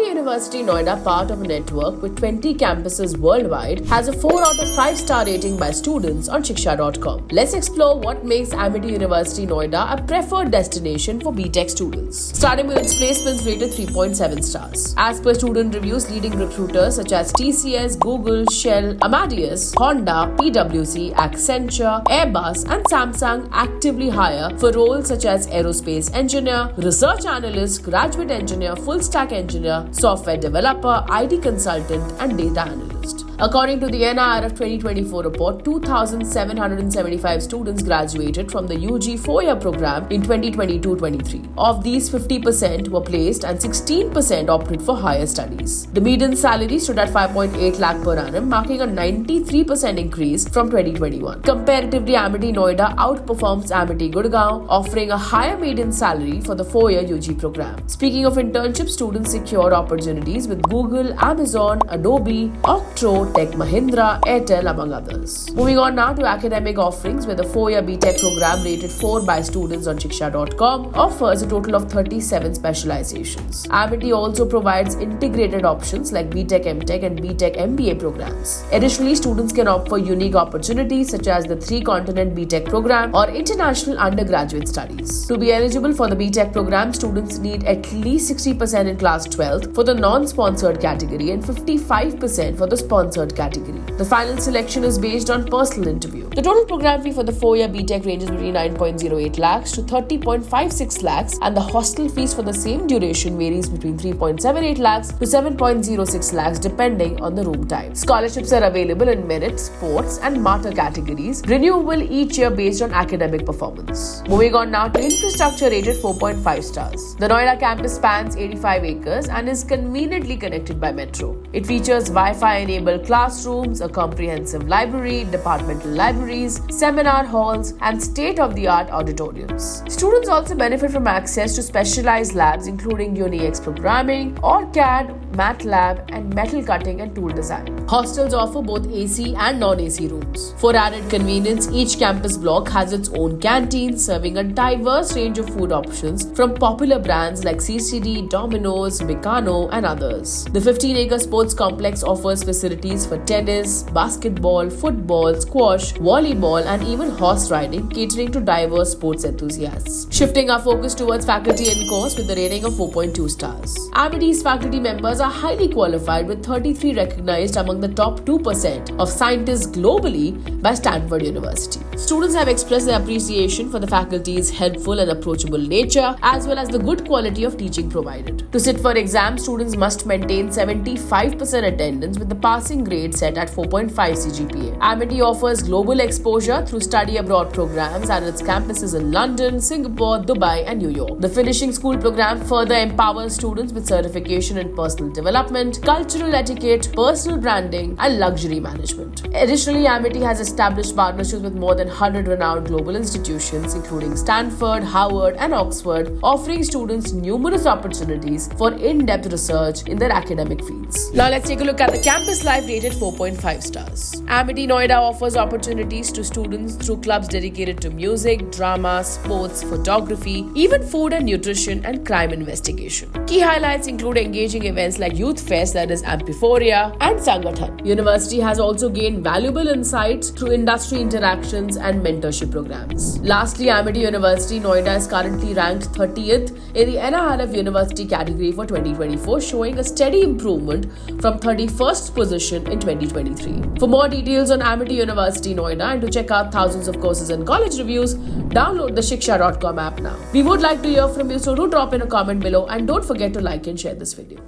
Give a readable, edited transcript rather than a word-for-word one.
Amity University Noida, part of a network with 20 campuses worldwide, has a 4 out of 5 star rating by students on Shiksha.com. Let's explore what makes Amity University Noida a preferred destination for BTech students. Starting with its placements rated 3.7 stars. As per student reviews, leading recruiters such as TCS, Google, Shell, Amadeus, Honda, PwC, Accenture, Airbus, and Samsung actively hire for roles such as aerospace engineer, research analyst, graduate engineer, full stack engineer, software developer, IT consultant, and data analyst. According to the NIRF 2024 report, 2,775 students graduated from the UG 4-year program in 2022-23. Of these, 50% were placed and 16% opted for higher studies. The median salary stood at 5.8 lakh per annum, marking a 93% increase from 2021. Comparatively, Amity Noida outperforms Amity Gurgaon, offering a higher median salary for the 4-year UG program. Speaking of internships, students secured opportunities with Google, Amazon, Adobe, Octro, Tech Mahindra, Airtel, among others. Moving on now to academic offerings, where the 4-year BTech program rated 4 by students on Shiksha.com offers a total of 37 specializations. Amity also provides integrated options like BTech MTech and BTech MBA programs. Additionally, students can opt for unique opportunities such as the 3-continent BTech program or international undergraduate studies. To be eligible for the BTech program, students need at least 60% in class 12th for the non-sponsored category and 55% for the sponsored category. The final selection is based on personal interview. The total program fee for the 4-year BTech ranges between 9.08 lakhs to 30.56 lakhs, and the hostel fees for the same duration varies between 3.78 lakhs to 7.06 lakhs depending on the room type. Scholarships are available in merit, sports, and martyr categories, renewable each year based on academic performance. Moving on now to infrastructure rated 4.5 stars. The Noida campus spans 85 acres and is conveniently connected by metro. It features Wi-Fi enabled classrooms, a comprehensive library, departmental libraries, seminar halls, and state-of-the-art auditoriums. Students also benefit from access to specialized labs including UniX programming, OrCAD, MATLAB, and metal cutting and tool design. Hostels offer both AC and non-AC rooms. For added convenience, each campus block has its own canteen, serving a diverse range of food options from popular brands like CCD, Domino's, Bicano, and others. The 15-acre sports complex offers facilities for tennis, basketball, football, squash, volleyball, and even horse riding, catering to diverse sports enthusiasts. Shifting our focus towards faculty and course with a rating of 4.2 stars. Amity's faculty members are highly qualified, with 33 recognized among the top 2% of scientists globally by Stanford University. Students have expressed their appreciation for the faculty's helpful and approachable nature, as well as the good quality of teaching provided. To sit for exams, students must maintain 75% attendance with the passing grade set at 4.5 CGPA. Amity offers global exposure through study abroad programs at its campuses in London, Singapore, Dubai, and New York. The finishing school program further empowers students with certification in personal development, cultural etiquette, personal branding, and luxury management. Additionally, Amity has established partnerships with more than 100 renowned global institutions, including Stanford, Harvard, and Oxford, offering students numerous opportunities for in-depth research in their academic fields. Now let's take a look at the campus life rated 4.5 stars. Amity Noida offers opportunities to students through clubs dedicated to music, drama, sports, photography, even food and nutrition, and crime investigation. Key highlights include engaging events like Youth Fest, that is Amphiforia, and Sangathan. University has also gained valuable insights through industry interactions and mentorship programs. Lastly, Amity University Noida is currently ranked 30th in the NIRF University category for 2024, showing a steady improvement from 31st position in 2023. For more details on Amity University Noida and to check out thousands of courses and college reviews, download the Shiksha.com app now. We would like to hear from you, so do drop in a comment below and don't forget to like and share this video.